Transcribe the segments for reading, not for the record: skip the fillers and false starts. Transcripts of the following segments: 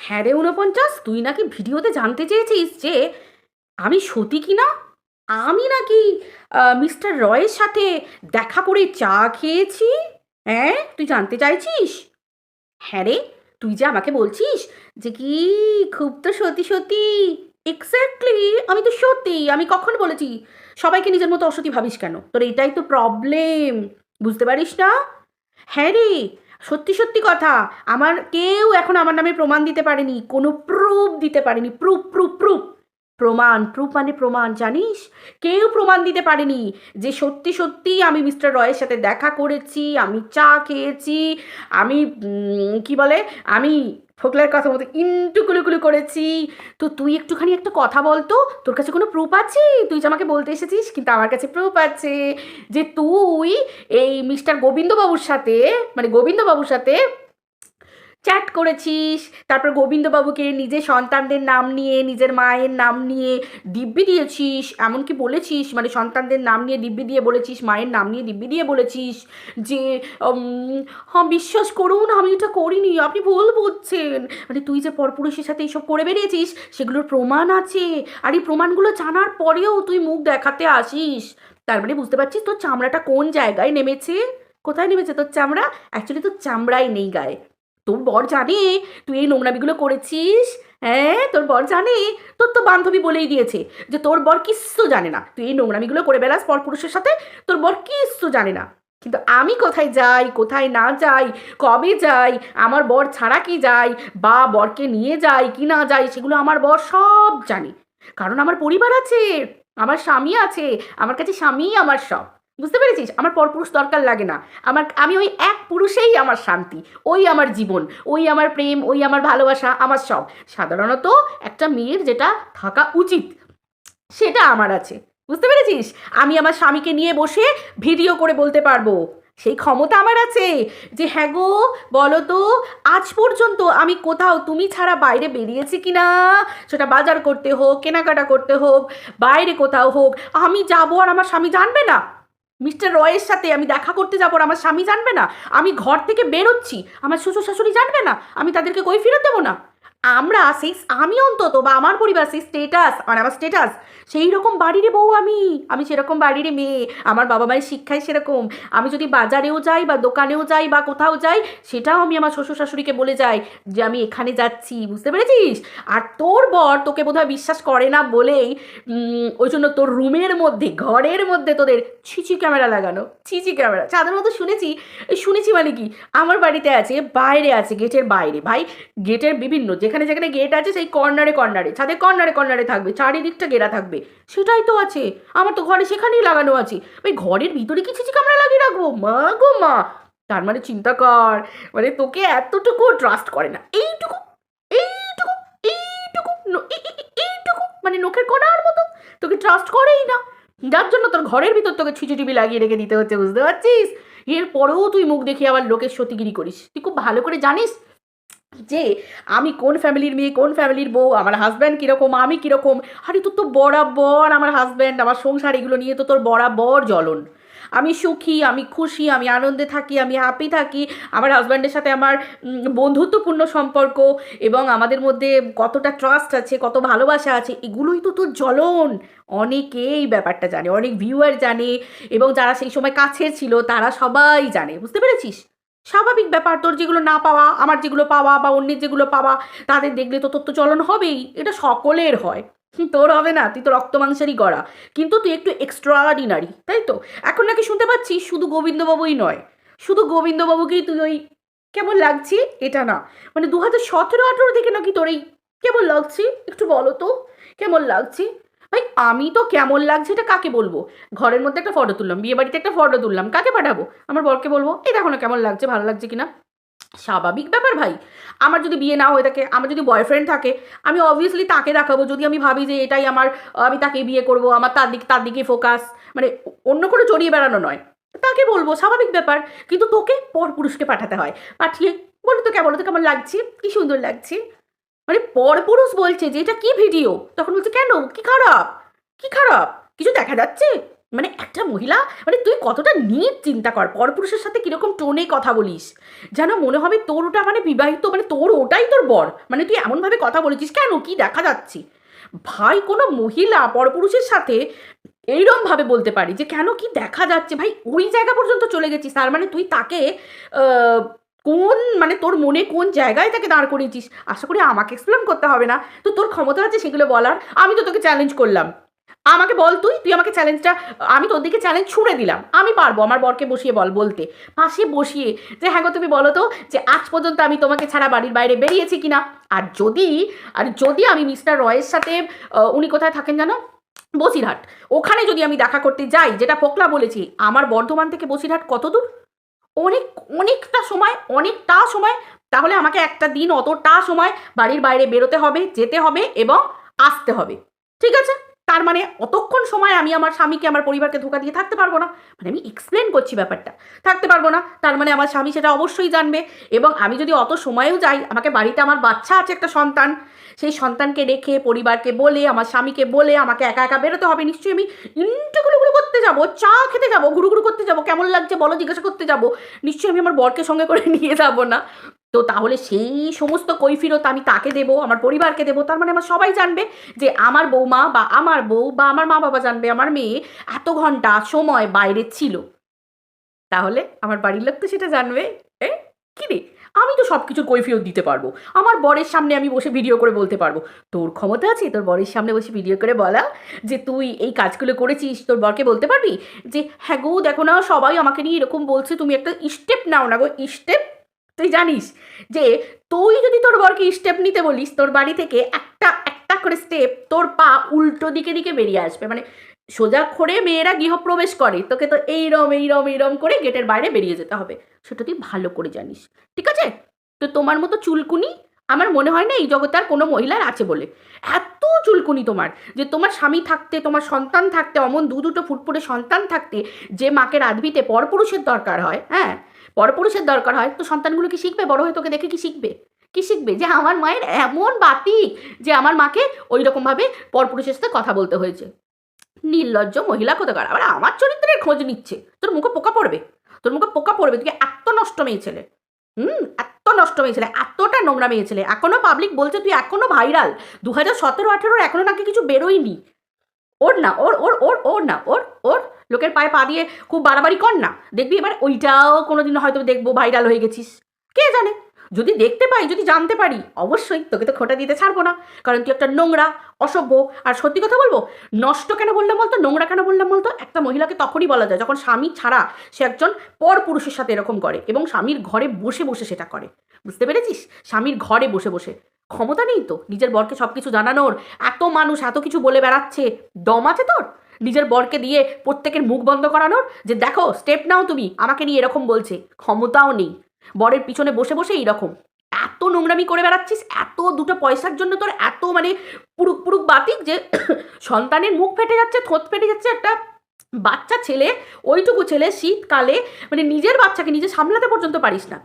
হ্যাঁ রে ৪৯, তুই নাকি ভিডিওতে জানতে চেয়েছিস যে আমি সতী কিনা। আমি নাকি মিস্টার রয়ের সাথে দেখা করে চা খেয়েছি। হ্যাঁ, তুই জানতে চাইছিস? হ্যাঁ রে, তুই যে আমাকে বলছিস যে কি খুব তো সতী সতী। এক্স্যাক্টলি, আমি তো সত্যি। আমি কখন বলেছি সবাইকে নিজের মতো অসতী ভাবিস কেন? তোর এটাই তো প্রবলেম, বুঝতে পারিস না? হ্যাঁ রে, সত্যি সত্যি কথা। আমার কেউ এখন আমার নামে প্রমাণ দিতে পারেনি, কোনো প্রুফ দিতে পারেনি। প্রুফ প্রুফ প্রুফ প্রমাণ, প্রুফ মানে প্রমাণ, জানিস? কেউ প্রমাণ দিতে পারেনি যে সত্যি সত্যি আমি মিস্টার রয়ের সাথে দেখা করেছি, আমি চা খেয়েছি, আমি কি বলে, আমি ফোকলার কথা মতো ইন্টু কুলুকুলু করেছি। তো তুই একটুখানি একটা কথা বলতো, তোর কাছে কোনো প্রুফ আছে? তুই যে আমাকে বলতে এসেছিস, কিন্তু আমার কাছে প্রুফ আছে যে তুই এই মিস্টার গোবিন্দবাবুর সাথে, মানে গোবিন্দবাবুর সাথে চ্যাট করেছিস। তারপর গোবিন্দবাবুকে নিজের সন্তানদের নাম নিয়ে, নিজের মায়ের নাম নিয়ে দিব্যি দিয়েছিস। এমনকি বলেছিস, মানে সন্তানদের নাম নিয়ে দিব্যি দিয়ে বলেছিস, মায়ের নাম নিয়ে দিব্যি দিয়ে বলেছিস যে হ্যাঁ বিশ্বাস করুন আমি এটা করিনি, আপনি ভুল বুঝছেন। মানে তুই যে পরপুরুষের সাথে এইসব করে বেরিয়েছিস সেগুলোর প্রমাণ আছে। আর এই প্রমাণগুলো জানার পরেও তুই মুখ দেখাতে আসিস। তার মানে বুঝতে পারছিস তোর চামড়াটা কোন জায়গায় নেমেছে? কোথায় নেমেছে তোর চামড়া? অ্যাকচুয়ালি তোর চামড়াই নেই গায়ে। তোর বর জানে তুই এই নোংরামিগুলো করেছিস? হ্যাঁ, তোর বর জানে? তোর তো বান্ধবী বলেই দিয়েছে যে তোর বর কিচ্ছু জানে না, তুই এই নোংরামিগুলো করে বেড়াস পরপুরুষের সাথে, তোর বর কিচ্ছু জানে না। কিন্তু আমি কোথায় যাই, কোথায় না যাই, কবে যাই, আমার বর ছাড়া কি যাই, বা বরকে নিয়ে যাই কি না যাই, সেগুলো আমার বর সব জানে। কারণ আমার পরিবার আছে, আমার স্বামী আছে, আমার কাছে স্বামীই আমার সব। বুঝতে পেরেছিস? আমার পরপুরুষ দরকার লাগে না। আমি ওই এক পুরুষেই আমার শান্তি, ওই আমার জীবন, ওই আমার প্রেম, ওই আমার ভালোবাসা, আমার সব। সাধারণত একটা মেয়ের যেটা থাকা উচিত সেটা আমার আছে। বুঝতে পেরেছিস? আমি আমার স্বামীকে নিয়ে বসে ভিডিও করে বলতে পারবো, সেই ক্ষমতা আমার আছে যে হ্যাঁ গো, বলো তো আজ পর্যন্ত আমি কোথাও তুমি ছাড়া বাইরে বেরিয়েছি কিনা, সেটা বাজার করতে হোক, কেনাকাটা করতে হোক, বাইরে কোথাও হোক, আমি যাবো আর আমার স্বামী জানবে না? মিস্টার রয়ের সাথে আমি দেখা করতে যাবো আর আমার স্বামী জানবে না? আমি ঘর থেকে বেরোচ্ছি, আমার শ্বশুর শাশুড়ি জানবে না? আমি তাদেরকে কই ফেরত দেবো না? আমরা সেই, আমি অন্তত বা আমার পরিবার সেই স্টেটাস, মানে আমার স্টেটাস সেই রকম বাড়িরই বউ। আমি সেরকম বাড়িরই মেয়ে, আমার বাবা মায়ের শিক্ষাই সেরকম। আমি যদি বাজারেও যাই বা দোকানেও যাই বা কোথাও যাই, সেটাও আমি আমার শ্বশুর শাশুড়িকে বলে যাই যে আমি এখানে যাচ্ছি। বুঝতে পেরেছিস? আর তোর বর তোকে বোধহয় বিশ্বাস করে না বলেই ওই জন্য তোর রুমের মধ্যে, ঘরের মধ্যে তোদের ছিচি ক্যামেরা লাগানো। ছিচি ক্যামেরা সাধারণত শুনেছি, শুনেছি মানে কি, আমার বাড়িতে আছে, বাইরে আছে, গেটের বাইরে ভাই, গেটের বিভিন্ন যেখানে যেখানে গেট আছে সেই কর্নারে কর্নারে, ছাদের কর্নারে কর্নারে থাকবে, চারিদিকটা ঘেরা থাকবে। সেটাই তো আছে আমার, তো ঘরে সেখানেই লাগানো আছে। ওই ঘরের ভিতরে কি ছিচি ক্যামেরা লাগিয়ে রাখবো? মা গো মা! তার মানে চিন্তা কর, মানে তোকে এতটুকু ট্রাস্ট করে না। এইটুকু, এইটুকু, এইটুকু, এইটুকু মানে নখের কণার মতো তোকে ট্রাস্ট করেই না। যার জন্য তোর ঘরের ভিতর তোকে সিসিটিভি লাগিয়ে রেখে দিতে হচ্ছে, বুঝতে পারছিস? এরপরেও তুই মুখ দেখিয়ে আবার লোকের সতীগিরি করিস। তুই খুব ভালো করে জানিস যে আমি কোন ফ্যামিলির মেয়ে, কোন ফ্যামিলির বউ, আমার হাজব্যান্ড কীরকম, আমি কীরকম। আরে তোর তো বরাবর আমার হাজব্যান্ড, আমার সংসার, এগুলো নিয়ে তো তোর বরাবর জ্বলন। আমি সুখী, আমি খুশি, আমি আনন্দে থাকি, আমি হ্যাপি থাকি। আমার হাজব্যান্ডের সাথে আমার বন্ধুত্বপূর্ণ সম্পর্ক, এবং আমাদের মধ্যে কতটা ট্রাস্ট আছে, কত ভালোবাসা আছে, এগুলোই তো তোর জ্বলন। অনেকেই ব্যাপারটা জানে, অনেক ভিউয়ার জানে, এবং যারা সেই সময় কাছের ছিল তারা সবাই জানে। বুঝতে পেরেছিস? স্বাভাবিক ব্যাপার, তোর যেগুলো না পাওয়া, আমার যেগুলো পাওয়া, বা অন্যের যেগুলো পাওয়া, তাদের দেখলে তো তোর তো জ্বলন হবেই। এটা সকলের হয়, তোর হবে না? তুই তো রক্ত মাংসেরই গড়া, কিন্তু তুই একটু এক্সট্রাঅর্ডিনারি, তাই তো? এখন নাকি শুনতে পাচ্ছি শুধু গোবিন্দবাবুই নয়, শুধু গোবিন্দবাবুকেই তুই ওই কেমন লাগছে এটা না, মানে 2017-18 থেকে নাকি তোর এই কেমন লাগছে, একটু বলো তো কেমন লাগছে? ভাই আমি তো কেমন লাগছে এটা কাকে বলবো? ঘরের মধ্যে একটা ফটো তুললাম, বিয়ে বাড়িতে একটা ফটো তুললাম, কাকে পাঠাবো? আমার বরকে বলবো এই দেখো না কেমন লাগছে, ভালো লাগছে কিনা? স্বাভাবিক ব্যাপার ভাই। আমার যদি বিয়ে না হয়ে থাকে, আমার যদি বয়ফ্রেন্ড থাকে, আমি অবভিয়াসলি তাকে দেখাবো। যদি আমি ভাবি যে এটাই আমার, আমি তাকে বিয়ে করব, আমার তার দিকে ফোকাস, মানে অন্য কোনো জড়িয়ে বেড়ানো নয়, তাকে বলবো, স্বাভাবিক ব্যাপার। কিন্তু তোকে পরপুরুষকে পাঠাতে হয়, পাঠিয়ে বলো তো কেমন, তো কেমন লাগছে, কি সুন্দর লাগছে। মানে পরপুরুষ বলছে যে এটা কি ভিডিও, তখন বলছে কেন, কি খারাপ, কি খারাপ, কিছু দেখা যাচ্ছে? মানে একটা মহিলা, মানে তুই কতটা নিট চিন্তা কর, পরপুরুষের সাথে কিরকম টোনে কথা বলিস, যেন মনে হবে তোর ওটা মানে বিবাহিত, মানে তোর ওটাই তোর বর, মানে তুই এমনভাবে কথা বলেছিস কেন, কি দেখা যাচ্ছে? ভাই কোনো মহিলা পরপুরুষের সাথে এইরকম ভাবে বলতে পারি যে কেন কি দেখা যাচ্ছে, ভাই ওই জায়গা পর্যন্ত চলে গেছিস, তার মানে তুই তাকে আহ, কোন মানে তোর মনে কোন জায়গায় তাকে দাঁড় করিয়েছিস? আশা করি আমাকে এক্সপ্লেন করতে হবে না, তো তোর ক্ষমতা আছে সেগুলো বলার। আমি তো তোকে চ্যালেঞ্জ করলাম, আমাকে বল, তুই তুই আমাকে চ্যালেঞ্জটা, আমি তোর দিকে চ্যালেঞ্জ ছুড়ে দিলাম, আমি পারবো আমার বরকে বসিয়ে বলতে, পাশে বসিয়ে, যে হ্যাঁ গো তুমি বলো তো যে আজ পর্যন্ত আমি তোমাকে ছাড়া বাড়ির বাইরে বেরিয়েছি কিনা। আর যদি আমি মিস্টার রয়ের সাথে উনি কোথায় থাকেন জানো, বসিরহাট, ওখানে যদি আমি দেখা করতে যাই, যেটা পোকলা বলেছি, আমার বর্ধমান থেকে বসিরহাট কত দূর? অনেক, অনেকটা সময়। তাহলে আমাকে একটা দিন অতটা সময় বাড়ির বাইরে বেরোতে হবে, যেতে হবে এবং আসতে হবে, ঠিক আছে? তার মানে অতক্ষণ সময় আমি আমার স্বামীকে, আমার পরিবারকে ধোকা দিয়ে থাকতে পারবো না, মানে আমি এক্সপ্লেন করছি ব্যাপারটা, থাকতে পারবো না। তার মানে আমার স্বামী সেটা অবশ্যই জানবে, এবং আমি যদি অত সময়েও যাই, আমাকে বাড়িতে আমার বাচ্চা আছে একটা সন্তান, সেই সন্তানকে রেখে পরিবারকে বলে, আমার স্বামীকে বলে আমাকে একা একা বেরোতে হবে, নিশ্চয়ই আমি ইন্টুগুলো করতে যাবো, চা খেতে যাবো, ঘুরু করতে যাবো, কেমন লাগছে বলো জিজ্ঞাসা করতে যাবো, নিশ্চয়ই আমি আমার বরকে সঙ্গে করে নিয়ে যাবো না। তো তাহলে সেই সমস্ত কৈফিরত আমি তাকে দেবো, আমার পরিবারকে দেবো, তার মানে আমার সবাই জানবে যে আমার বৌমা বা আমার বউ বা আমার মা বাবা জানবে আমার মেয়ে এত ঘন্টা সময় বাইরে ছিল, তাহলে আমার বাড়ির লোক তো সেটা জানবে। কি রে, আমি তো সব কিছুর কৈফিয়ত দিতে পারবো, আমার বরের সামনে আমি বসে ভিডিও করে বলতে পারবো। তোর ক্ষমতা আছে তোর বরের সামনে বসে ভিডিও করে বলা যে তুই এই কাজগুলো করেছিস, তোর বরকে বলতে পারবি যে হ্যাঁ গো দেখো না সবাই আমাকে নিয়ে এরকম বলছে, তুমি একটা স্টেপ নাও না গো, স্টেপ। তুই জানিস যে তুই যদি তোর বরকে স্টেপ নিতে বলিস, তোর বাড়ি থেকে একটা একটা করে স্টেপ তোর পা উল্টো দিকে বেরিয়ে আসবে, মানে সোজা করে মেয়েরা গৃহপ্রবেশ করে, তোকে তো এইরম করে গেটের বাইরে বেরিয়ে যেতে হবে, সেটা তুই ভালো করে জানিস, ঠিক আছে? তো তোমার মতো চুলকুনি আমার মনে হয় না এই জগতে আর কোনো মহিলার আছে বলে। এত চুলকুনি তোমার, যে তোমার স্বামী থাকতে, তোমার সন্তান থাকতে, অমন দুটো ফুটফুটে সন্তান থাকতে, যে মাকে রাঁধবিতে পরপুরুষের দরকার হয়, হ্যাঁ পরপুরুষের দরকার হয়, তো সন্তানগুলো কি শিখবে? বড় হয়ে তোকে দেখে কি শিখবে? কি শিখবে যে আমার মায়ের এমন বাতিক যে আমার মাকে ওই রকমভাবে পরপুরুষের সাথে কথা বলতে হয়েছে। নির্লজ্জ মহিলা কোথাকার, আবার আমার চরিত্রের খোঁজ নিচ্ছে, তোর মুখে পোকা পড়বে, তোর মুখে পোকা পড়বে, তুই এত নষ্ট মেয়ে ছেলে, এত নষ্ট মেয়ে ছেলে, এতটা নোংরা মেয়ে ছেলে, এখনো পাবলিক বলছে তুই এখনো ভাইরাল, 2017-18 এখনো নাকি কিছু বেরোয়নি। ওর না ওর ওর ওর ওর না ওর ওর লোকের পায়ে পা দিয়ে খুব বাড়াবাড়ি কর না, দেখবি এবার ওইটাও কোনোদিন হয়তো দেখবো ভাইরাল হয়ে গেছিস, কে জানে। যদি দেখতে পাই, যদি জানতে পারি, অবশ্যই তোকে তো খোঁটা দিতে ছাড়বো না, কারণ তুই একটা নোংরা, অসভ্য। আর সত্যি কথা বলবো, নষ্ট কেন বললাম বলতো, নোংরা কেন বললাম বলতো, একটা মহিলাকে তখনই বলা যায় যখন স্বামী ছাড়া সে একজন পর পুরুষের সাথে এরকম করে, এবং স্বামীর ঘরে বসে বসে সেটা করে, বুঝতে পেরেছিস? স্বামীর ঘরে বসে বসে, ক্ষমতা নেই তো নিজের বরকে সব কিছু জানানোর, এত মানুষ এত কিছু বলে বেড়াচ্ছে, দম আছে তোর নিজের বরকে দিয়ে প্রত্যেকের মুখ বন্ধ করানোর, যে দেখো স্টেপ নাও তুমি, আমাকে নিয়ে এরকম বলছে? ক্ষমতাও নেই, বরের পিছনে বসে বসে এইরকম এত নোংরামি করে বেড়াচ্ছিস, এত দুটো পয়সার জন্য তোর এত মানে পুরুক পুরুক বাতিক, যে সন্তানের মুখ ফেটে যাচ্ছে, থোত ফেটে যাচ্ছে, একটা বাচ্চা ছেলে, ওইটুকু ছেলে শীতকালে মানে নিজের বাচ্চাকে নিজে সামলাতে পর্যন্ত পারিস না,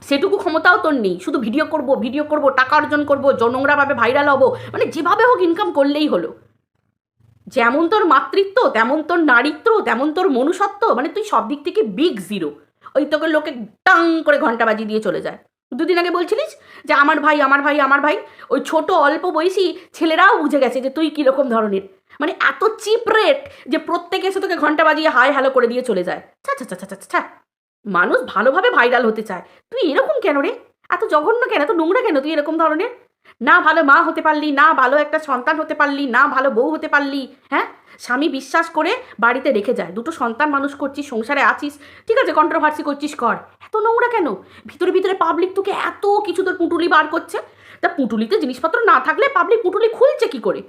সেটুকু ক্ষমতাও তোর নেই, শুধু ভিডিও করব টাকা অর্জন করবো, নোংরাভাবে ভাইরাল হবো, মানে যেভাবে হোক ইনকাম করলেই হলো। যেমন তোর মাতৃত্ব, তেমন তোর নারীত্ব, তেমন তোর মনুষ্যত্ব, মানে তুই সব দিক থেকে বিগ জিরো। ওই তোকে লোকে টাং করে ঘন্টা বাজিয়ে দিয়ে চলে যায়। দুদিন আগে বলছিলিস যে আমার ভাই, ওই ছোট অল্প বয়সী ছেলেরাও বুঝে গেছে যে তুই কীরকম ধরনের, মানে এত চিপ রেট যে প্রত্যেকে এসে তোকে ঘন্টা বাজিয়ে হাই হ্যালো করে দিয়ে চলে যায়। ছা, মানুষ ভালোভাবে ভাইরাল হতে চায়, তুই এরকম কেন রে? এত জঘন্য কেন, এত নোংরা কেন তুই এরকম ধরনের? না ভালো মা হতে পারলি, না ভালো একটা সন্তান হতে পারলি, না ভালো বউ হতে পারলি, হ্যাঁ? স্বামী বিশ্বাস করে বাড়িতে রেখে যায়, দুটো সন্তান মানুষ করছিস, সংসারে আছিস, ঠিক আছে কন্ট্রোভার্সি করছিস কর, এত নোংরা কেন? ভিতরে পাবলিক তোকে এত কিছু তোর পুঁটুলি বার করছে, তা পুঁটুলিতে জিনিসপত্র না থাকলে পাবলিক পুঁটুলি খুলছে কি করে?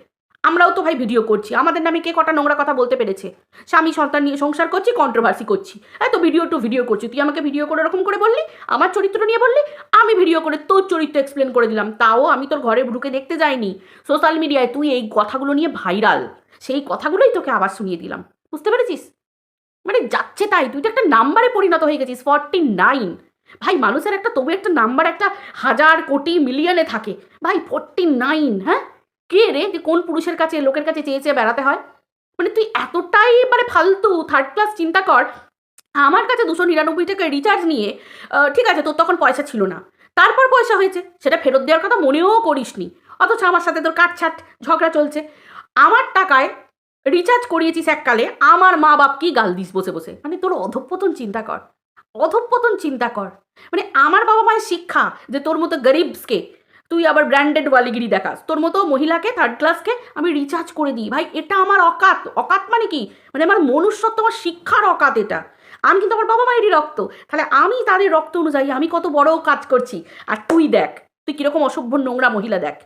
আমরাও তো ভাই ভিডিও করছি, আমাদের নামে কে কটা নোংরা কথা বলতে পেরেছে? স্বামী সন্তান নিয়ে সংসার করছি, কন্ট্রোভার্সি করছি, তো ভিডিও করছি, তুই আমাকে ভিডিও করে এরকম করে বললি, আমার চরিত্র নিয়ে বললি, আমি ভিডিও করে তোর চরিত্র এক্সপ্লেন করে দিলাম, তাও আমি তোর ঘরে ঢুকে দেখতে যাইনি, সোশ্যাল মিডিয়ায় তুই এই কথাগুলো নিয়ে ভাইরাল, সেই কথাগুলোই তোকে আবার শুনিয়ে দিলাম, বুঝতে পেরেছিস? মানে যাচ্ছে তাই, তুই তো একটা নাম্বারে পরিণত হয়ে গেছিস, 49। ভাই মানুষের একটা তবু একটা নাম্বার একটা হাজার কোটি মিলিয়নে থাকে, ভাই 49, হ্যাঁ? কে রে যে কোন পুরুষের কাছে লোকের কাছে চেয়ে চেয়ে বেড়াতে হয়? মানে তুই এতটাই মানে ফালতু থার্ড ক্লাস, চিন্তা কর। আমার কাছে 299 টাকা রিচার্জ নিয়ে, ঠিক আছে তোর তখন পয়সা ছিল না, তারপর পয়সা হয়েছে, সেটা ফেরত দেওয়ার কথা মনেও করিসনি, অথচ আমার সাথে তোর কাটছাট ঝগড়া চলছে। আমার টাকায় রিচার্জ করিয়েছিস এককালে, আমার মা বাপকেই গাল দিস বসে বসে। মানে তোর অধঃপতন চিন্তা কর, অধঃপতন চিন্তা কর। মানে আমার বাবা মায়ের শিক্ষা যে তোর মতো গরিবসকে তুই আবার ব্র্যান্ডেড ওয়ালিগিরি দেখাস, তোর মতো মহিলাকে, থার্ড ক্লাসকে আমি রিচার্জ করে দিই। ভাই এটা আমার অকাত। অকাত মানে কি? মানে আমার মনুষ্যত্ব, আমার শিক্ষার অকাত এটা। আমি কিন্তু আমার বাবা মায়েরই রক্ত, তাহলে আমি তাদের রক্ত অনুযায়ী আমি কত বড় কাজ করছি। আর তুই দেখ, তুই কিরকম অসভ্য নোংরা মহিলা দেখ,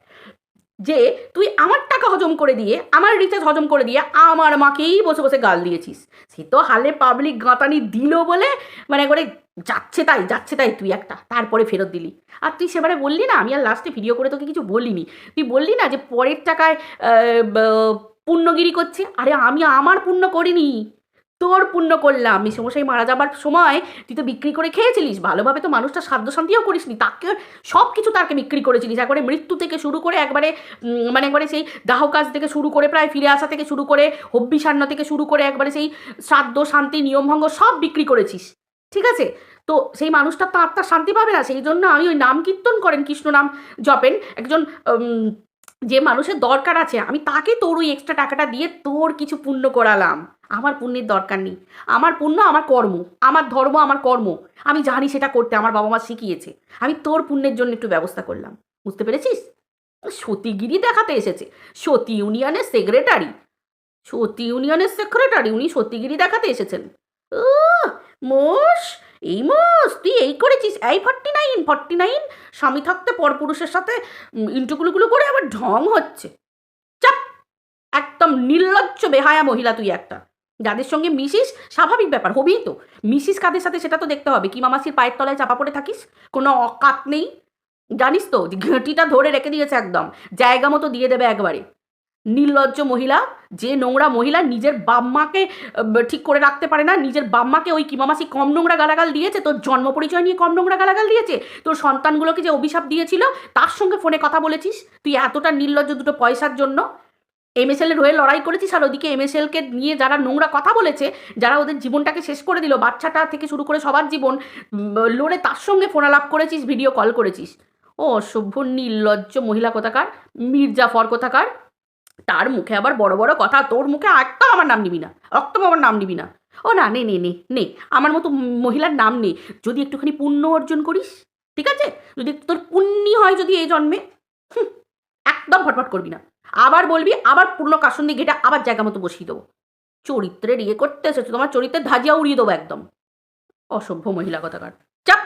যে তুই আমার টাকা হজম করে দিয়ে, আমার রিচার্জ হজম করে দিয়ে আমার মাকেই বসে বসে গাল দিয়েছিস। সে তো হালে পাবলিক গাঁতানি দিল বলে মানে করে যাচ্ছে তাই যাচ্ছে তাই তুই একটা, তারপরে ফেরত দিলি। আর তুই সেবারে বললি না, আমি আর লাস্টে ভিডিও করে তোকে কিছু বলিনি, তুই বললি না যে পরের টাকায় পুণ্যগিরি করছে। আরে আমি আমার পুণ্য করিনি, তোর পুণ্য করলাম। মেসমশাই মারা যাবার সময় তুই তো বিক্রি করে খেয়েছিলিস, ভালোভাবে তো মানুষটা সাধ্য শান্তিও করিসনি, তাকে সব কিছু তাকে বিক্রি করেছিলিস, একবারে মৃত্যু থেকে শুরু করে একবারে মানে একবারে সেই দাহ কাজ থেকে শুরু করে, প্রায় ফিরে আসা থেকে শুরু করে, হব্বিষান্ন থেকে শুরু করে, একবারে সেই শ্রাদ্ধ শান্তি নিয়মভঙ্গ সব বিক্রি করেছিস, ঠিক আছে? তো সেই মানুষটা তো আত্মার শান্তি পাবে না, সেই জন্য আমি ওই নাম কীর্তন করেন, কৃষ্ণ নাম জপেন একজন যে মানুষের দরকার আছে, আমি তাকে তোর ওই এক্সট্রা টাকাটা দিয়ে তোর কিছু পুণ্য করালাম। আমার পুণ্যের দরকার নেই, আমার পুণ্য আমার কর্ম, আমার ধর্ম আমার কর্ম, আমি জানি সেটা করতে, আমার বাবা মা শিখিয়েছে। আমি তোর পুণ্যের জন্য একটু ব্যবস্থা করলাম, বুঝতে পেরেছিস? সতীগিরি দেখাতে এসেছে, সতী ইউনিয়নের সেক্রেটারি, সতী ইউনিয়নের সেক্রেটারি উনি সতীগিরি দেখাতে এসেছেন। মোষ, এই মোষ তুই এই করেছিস, এই 49 স্বামী থাকতে পরপুরুষের সাথে ইন্টুকুলুকুলু করে আবার ঢং হচ্ছে। চাপ, একদম নির্লজ্জ বেহায়া মহিলা তুই একটা। যাদের সঙ্গে মিশিস স্বাভাবিক ব্যাপার, হবেই তো, মিশিস কাদের সাথে সেটা তো দেখতে হবে। কি মামাসির পায়ের তলায় চাপা পড়ে থাকিস, কোনো অকাত নেই, জানিস তো ঘেঁটিটা ধরে রেখে দিয়েছে একদম, জায়গা মতো দিয়ে দেবে একবারে। নির্লজ্জ মহিলা, যে নোংরা মহিলা নিজের বাম্মাকে ঠিক করে রাখতে পারে না, নিজের বাম্মাকে ওই কিমামাসি কম নোংরা গালাগাল দিয়েছে, তোর জন্ম পরিচয় নিয়ে কম নোংরা গালাগাল দিয়েছে, তোর সন্তানগুলোকে যে অভিশাপ দিয়েছিল তার সঙ্গে ফোনে কথা বলেছিস তুই এতটা নির্লজ্জ, দুটো পয়সার জন্য এমএসএল এর হয়ে লড়াই করেছিস, আর ওদিকে এমএসএলকে নিয়ে যারা নোংরা কথা বলেছে, যারা ওদের জীবনটাকে শেষ করে দিল, বাচ্চাটা থেকে শুরু করে সবার জীবন লড়ে তার সঙ্গে ফোনালাপ করেছিস, ভিডিও কল করেছিস। ও অসভ্য নির্লজ্জ মহিলা কোথাকার, মির্জাফর কোথাকার, তার মুখে আবার বড় বড় কথা, তোর মুখে একদম আমার নাম নিবি না, একদম আমার নাম নিবি না। ও না, নে নে নে নে, আমার মতো মহিলার নাম নেই, যদি একটুখানি পুণ্য অর্জন করিস, ঠিক আছে? যদি তোর পুণ্যি হয় যদি এই জন্মে, একদম ফটফট করবি না, আবার বলবি, আবার পূর্ণ কাসন দিয়ে ঘেটে আবার জায়গা মতো বসিয়ে দেবো। চরিত্রের ইয়ে করতে এসেছো, তোমার চরিত্রের ধাজিয়া উড়িয়ে দেবো একদম, অসভ্য মহিলা কোথাকার। চাপ।